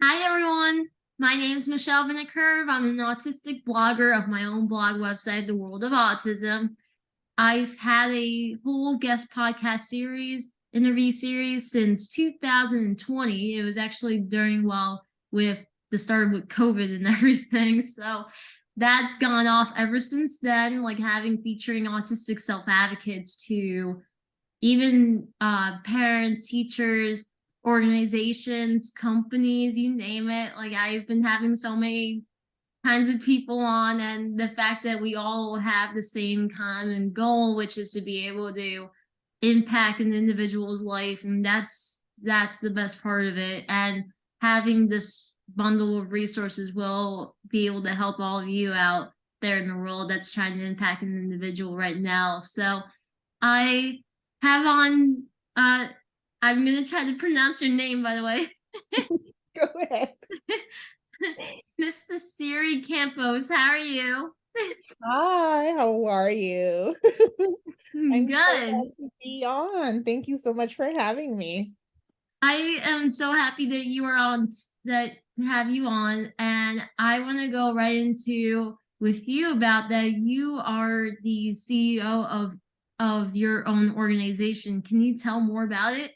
Hi everyone, my name is Michelle Vinicurve. I'm an autistic blogger of my own blog website, The World of Autism. I've had a whole guest podcast interview series since 2020. It was actually during with the start with COVID and everything. So that's gone off ever since then, like having featuring autistic self-advocates to even parents, teachers, organizations, companies, you name it. Like I've been having so many kinds of people on, and the fact that we all have the same common goal, which is to be able to impact an individual's life, and that's the best part of it. And having this bundle of resources will be able to help all of you out there in the world that's trying to impact an individual right now. So I have on I'm gonna try to pronounce your name, by the way. Go ahead. Miss Desiree Campos, how are you? Hi, how are you? I'm so Good. glad to be on. Thank you so much for having me. I am so happy that you are on, that to have you on, and I want to go right into with you about that. You are the CEO of your own organization. Can you tell more about it?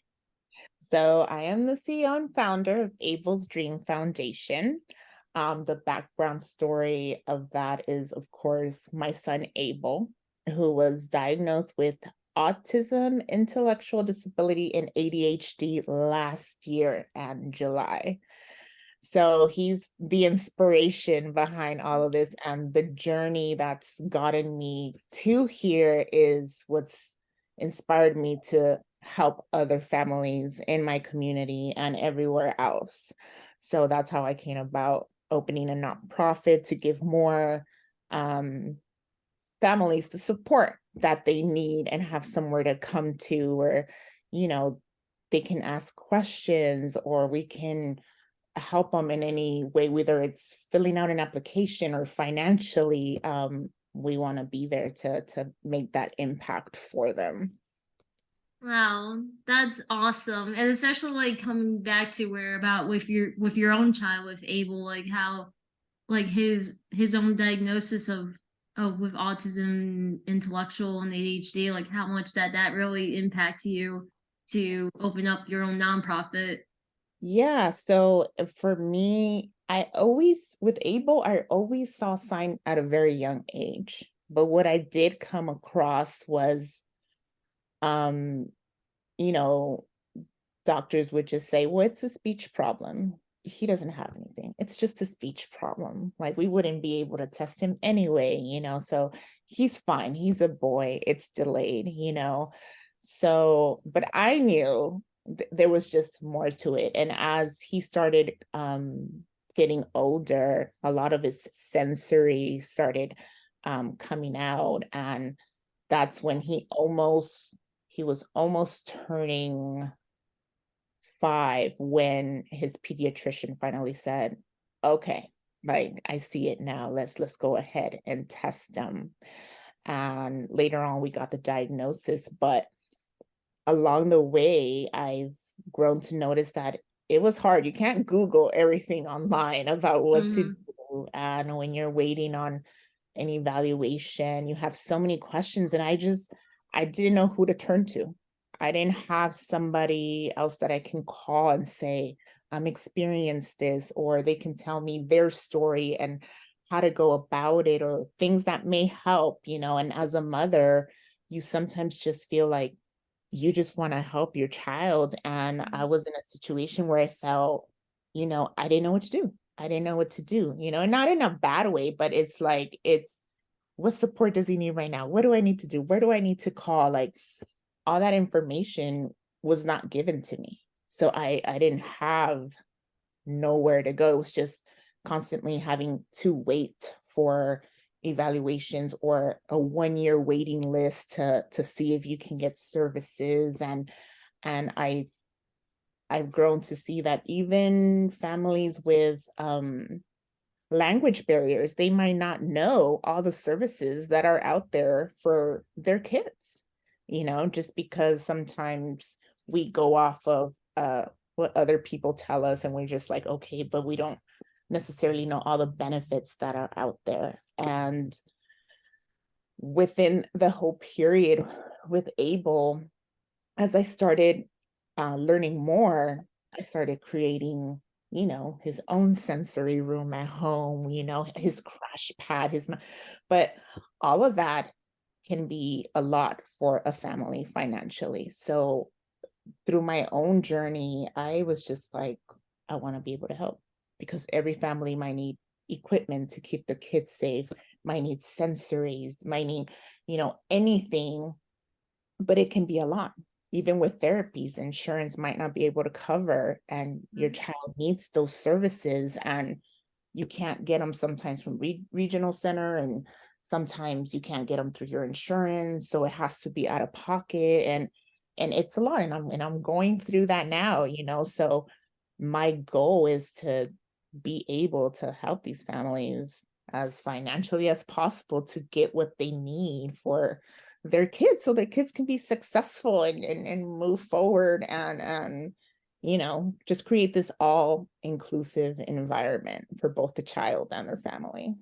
So, I am the CEO and founder of Abel's Dream Foundation. The background story of that is, of course, my son Abel, who was diagnosed with autism, intellectual disability, and ADHD last year in July. So he's the inspiration behind all of this. And the journey that's gotten me to here is what's inspired me to help other families in my community and everywhere else. So that's how I came about opening a nonprofit to give more um, families the support that they need and have somewhere to come to where, you know, they can ask questions or we can help them in any way, whether it's filling out an application or financially. We want to be there to make that impact for them. Wow, that's awesome. And especially like coming back to where about with your own child with Abel, like how like his own diagnosis of with autism, intellectual and ADHD, like how much that really impacts you to open up your own nonprofit. Yeah. So for me, I always, with Abel, I always saw sign at a very young age. But what I did come across was, um, you know, doctors would just say, well, it's a speech problem. He doesn't have anything. It's just a speech problem. Like we wouldn't be able to test him anyway. So he's fine. He's a boy. It's delayed. So, but I knew there was just more to it. And as he started getting older, a lot of his sensory started coming out. And that's when he was almost turning 5 when his pediatrician finally said, okay, like I see it now. Let's go ahead and test him. And later on we got the diagnosis, but along the way I've grown to notice that it was hard. You can't Google everything online about what to Mhm. do. And when you're waiting on an evaluation, you have so many questions. And I didn't know who to turn to. I didn't have somebody else that I can call and say, I'm experienced this, or they can tell me their story and how to go about it, or things that may help. And as a mother, you sometimes just feel like you just want to help your child. And I was in a situation where I felt, I didn't know what to do. I didn't know what to do, and not in a bad way, but it's like, what support does he need right now? What do I need to do? Where do I need to call? Like all that information was not given to me. So I didn't have nowhere to go. It was just constantly having to wait for evaluations or a 1 year waiting list to see if you can get services. And I've grown to see that even families with language barriers, they might not know all the services that are out there for their kids, just because sometimes we go off of what other people tell us, and we're just like, okay, but we don't necessarily know all the benefits that are out there. And within the whole period with Abel, as I started learning more, I started creating, his own sensory room at home, his crash pad, but all of that can be a lot for a family financially. So through my own journey, I was just like, I want to be able to help, because every family might need equipment to keep their kids safe, might need sensories, might need, anything, but it can be a lot. Even with therapies, insurance might not be able to cover, and your child needs those services, and you can't get them sometimes from regional center, and sometimes you can't get them through your insurance, so it has to be out of pocket, and it's a lot, and I'm going through that now, so my goal is to be able to help these families as financially as possible to get what they need for their kids, so their kids can be successful and move forward, and just create this all inclusive environment for both the child and their family.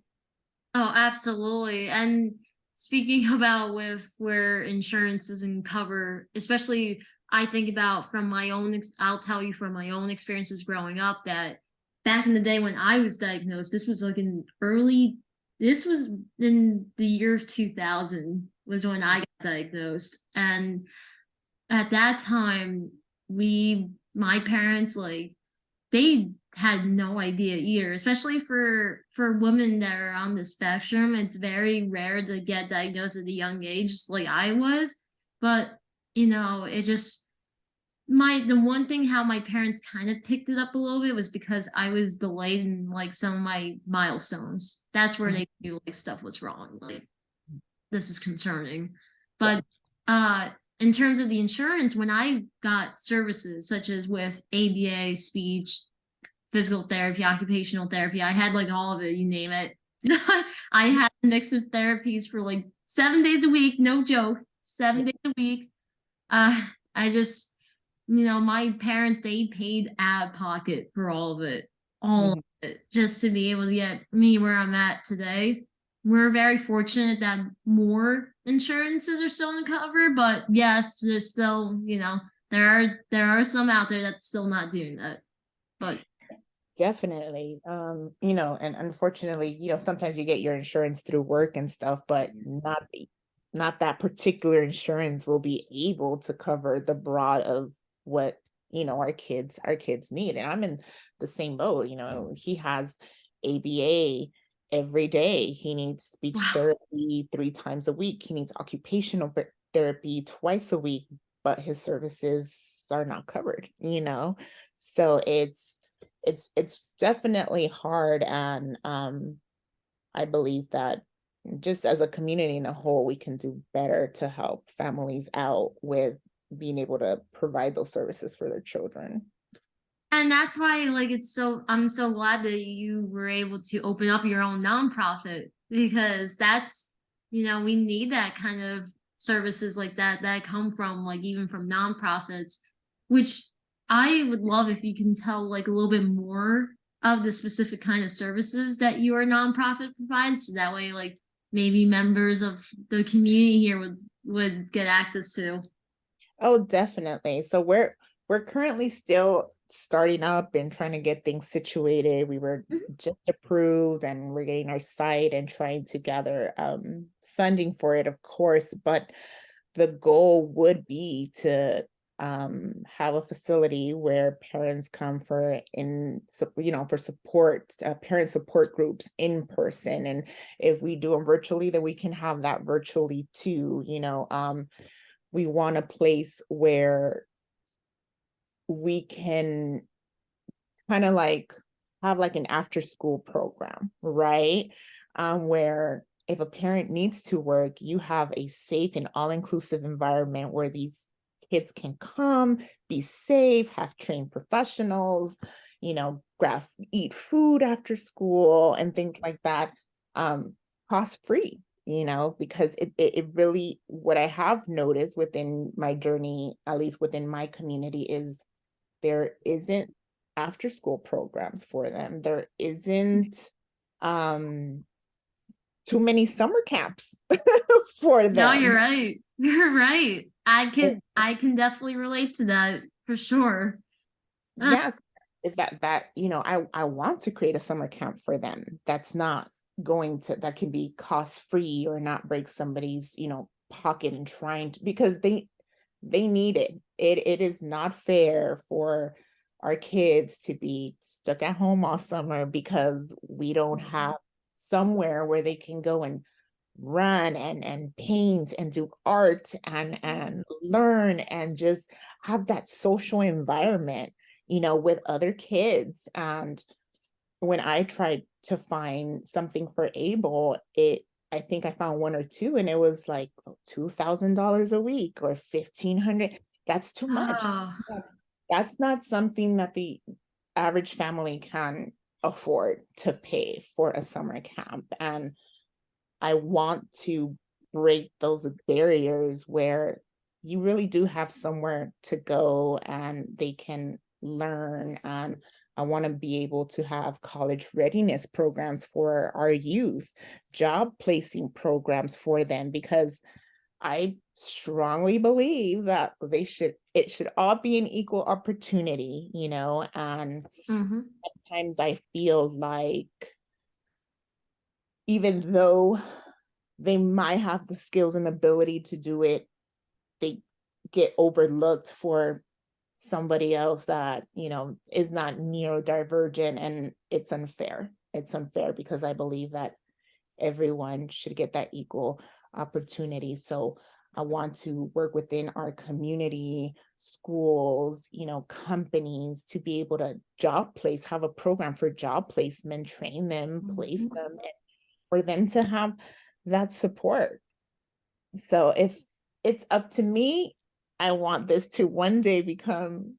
Oh, absolutely. And speaking about with where insurance doesn't cover, especially I think about from my own, I'll tell you from my own experiences growing up that back in the day when I was diagnosed, this was in the year of 2000 was when I got diagnosed. And at that time, my parents, like, they had no idea either, especially for women that are on the spectrum. It's very rare to get diagnosed at a young age, just like I was. But it just the one thing how my parents kind of picked it up a little bit was because I was delayed in like some of my milestones. That's where they knew like stuff was wrong. Like, this is concerning. Yeah. But in terms of the insurance, when I got services such as with ABA, speech, physical therapy, occupational therapy, I had like all of it, you name it. I had a mix of therapies for like 7 days a week, no joke, 7 days a week. I just, my parents, they paid out of pocket for all of it, all of Mhm. it, just to be able to get me where I'm at today. We're very fortunate that more insurances are still in cover, but yes, there's still, there are some out there that's still not doing that. But Definitely. And unfortunately, sometimes you get your insurance through work and stuff, but not that particular insurance will be able to cover the broad of what, our kids need. And I'm in the same boat, he has ABA every day. He needs speech wow. therapy 3 times a week. He needs occupational therapy twice a week, but his services are not covered, so it's definitely hard, and I believe that just as a community in a whole, we can do better to help families out with being able to provide those services for their children. And that's why, like, I'm so glad that you were able to open up your own nonprofit because we need that kind of services like that come from, like, even from nonprofits, which I would love if you can tell, like, a little bit more of the specific kind of services that your nonprofit provides. So that way, like, maybe members of the community here would get access to. Oh, definitely. So we're currently still starting up and trying to get things situated. We were just approved, and we're getting our site and trying to gather funding for it, of course. But the goal would be to have a facility where parents come for support, parent support groups in person. And if we do them virtually, then we can have that virtually too. We want a place where we can kind of like have like an after school program, right? Where if a parent needs to work, you have a safe and all-inclusive environment where these kids can come, be safe, have trained professionals, eat food after school and things like that, cost free, because it really, what I have noticed within my journey, at least within my community, is there isn't after school programs for them. There isn't um too many summer camps for No, them. you're right. You're right. I can definitely relate to that for sure. Uh, Yes, if that, I want to create a summer camp for them. That's not that can be cost free or not break somebody's, pocket and trying to, because they need it. It is not fair for our kids to be stuck at home all summer because we don't have somewhere where they can go and run and paint and do art and learn and just have that social environment, with other kids. And when I tried to find something for Able, I think I found one or two, and it was like $2,000 a week or 1,500. That's too much. oh, Yeah. That's not something that the average family can afford to pay for a summer camp. And I want to break those barriers where you really do have somewhere to go and they can learn. And I want to be able to have college readiness programs for our youth, job placing programs for them, because I strongly believe that it should all be an equal opportunity, and mhm. sometimes I feel like even though they might have the skills and ability to do it, they get overlooked for somebody else that, is not neurodivergent, and it's unfair. It's unfair because I believe that everyone should get that equal opportunity. So I want to work within our community, schools, companies, to be able to have a program for job placement, train them, place Mhm. them, and for them to have that support. So if it's up to me, I want this to one day become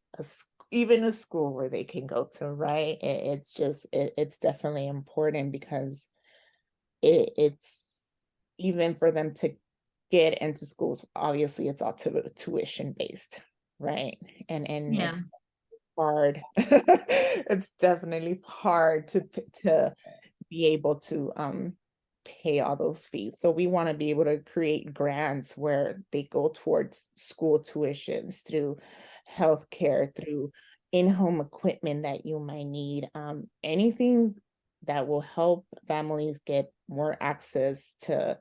even a school where they can go to, right? It's definitely important because it's even for them to get into schools. Obviously, it's all tuition based, right? And Yeah. it's hard. It's definitely hard to be able to pay all those fees. So we want to be able to create grants where they go towards school tuitions, through healthcare, through in-home equipment that you might need, anything that will help families get more access to,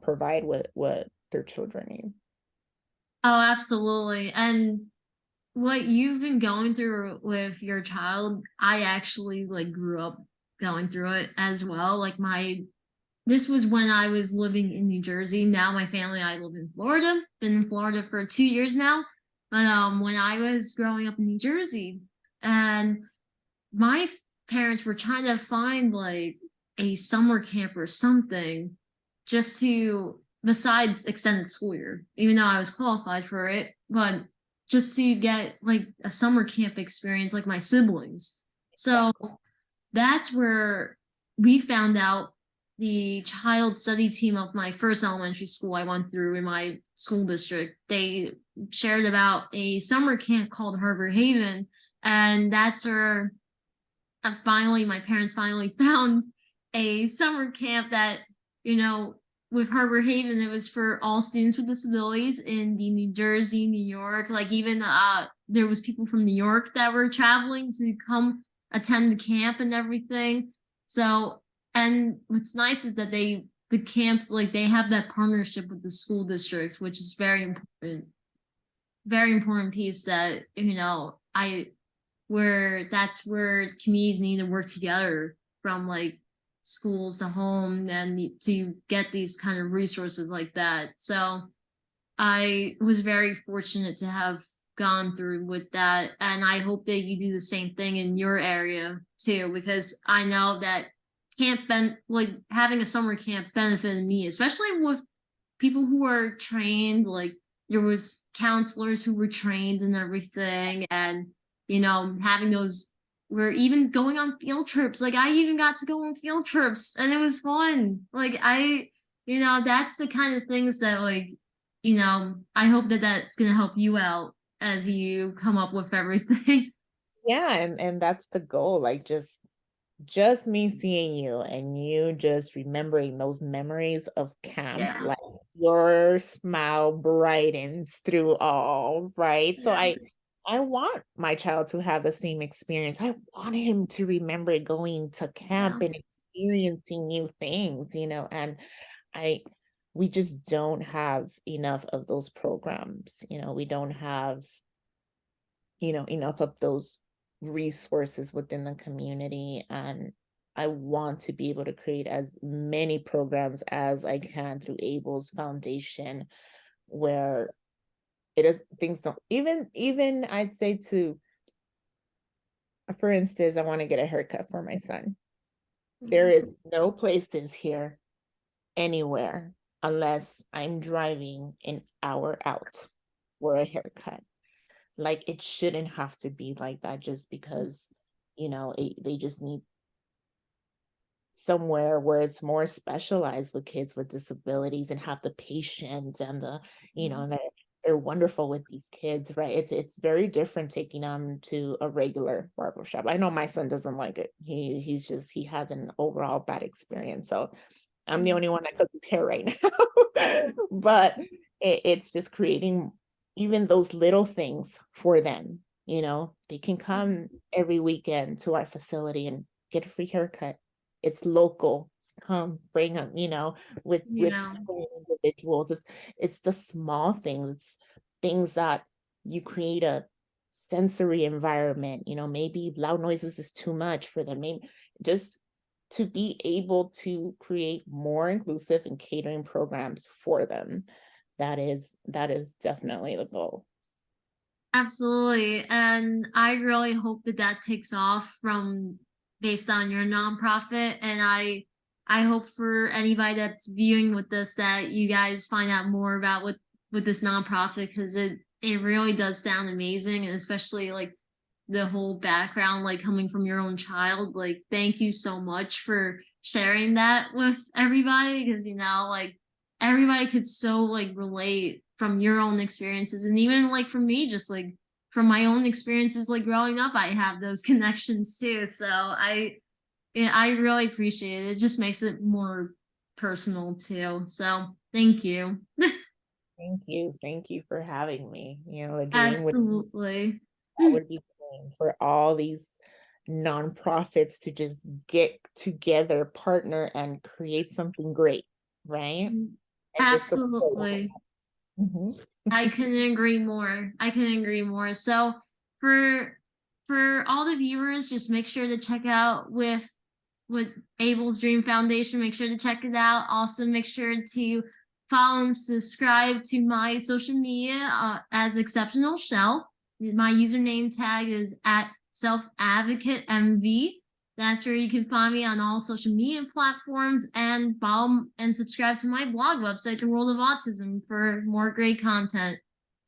provide what their children need. Oh, absolutely. And what you've been going through with your child, I actually like grew up going through it as well. Like this was when I was living in New Jersey. Now my family, I live in Florida. Been in Florida for 2 years now. But when I was growing up in New Jersey, and my parents were trying to find like a summer camp or something just to, besides extended school year, even though I was qualified for it, but just to get like a summer camp experience like my siblings. So that's where we found out the child study team of my first elementary school I went through in my school district. They shared about a summer camp called Harbor Haven. And that's where finally my parents finally found a summer camp that, you know, with Harbor Haven, it was for all students with disabilities in the New Jersey, New York, like even there was people from New York that were traveling to come attend the camp and everything. So, and what's nice is that the camps, like they have that partnership with the school districts, which is very important piece that, where that's where communities need to work together, from like schools to home, and to get these kind of resources like that. So I was very fortunate to have gone through with that, and I hope that you do the same thing in your area too, because I know that like having a summer camp benefited me, especially with people who are trained. Like there was counselors who were trained and everything, and having those, we're even going on field trips. Like I even got to go on field trips and it was fun. Like that's the kind of things that, like, I hope that that's going to help you out as you come up with everything. Yeah, and that's the goal, like, just me seeing you and you just remembering those memories of camp, Yeah. like, your smile brightens through all, right? So Yeah. I want my child to have the same experience. I want him to remember going to Yeah. camp and experiencing new things, and I we just don't have enough of those programs. We don't have enough of those resources within the community. And I want to be able to create as many programs as I can through Abel's foundation, where it is things don't even I'd say to, for instance, I want to get a haircut for my son. There is no places here anywhere unless I'm driving an hour out for a haircut. Like, it shouldn't have to be like that just because, they just need somewhere where it's more specialized with kids with disabilities and have the patience and and they're wonderful with these kids, right? It's very different taking them to a regular barber shop. I know my son doesn't like it. He has an overall bad experience. So I'm the only one that cuts his hair right now. But it's just creating even those little things for them. They can come every weekend to our facility and get a free haircut. It's local. Come, bring them, with Yeah. individuals. It's the small things. It's things that you create a sensory environment. Maybe loud noises is too much for them. Maybe just to be able to create more inclusive and catering programs for them. That is definitely the goal. Absolutely. And I really hope that that takes off from based on your nonprofit. And I hope for anybody that's viewing with this that you guys find out more about with this nonprofit, because it really does sound amazing, and especially like the whole background, like coming from your own child. Like, thank you so much for sharing that with everybody, because like everybody could so like relate from your own experiences, and even like from me, just like from my own experiences like growing up, I have those connections too. So I really appreciate it. It just makes it more personal too. So thank you. Thank you for having me. The dream would Absolutely. that would be dream for all these nonprofits to just get together, partner, and create something great, right? And just support one Absolutely. another. I couldn't agree more. I couldn't agree more. So for for all the viewers, just make sure to check out with Abel's Dream Foundation. Make sure to check it out. Also, make sure to follow and subscribe to my social media as Exceptional Shell. My username tag is at Self Advocate MV. That's where you can find me on all social media platforms, and follow and subscribe to my blog website, The World of Autism, for more great content.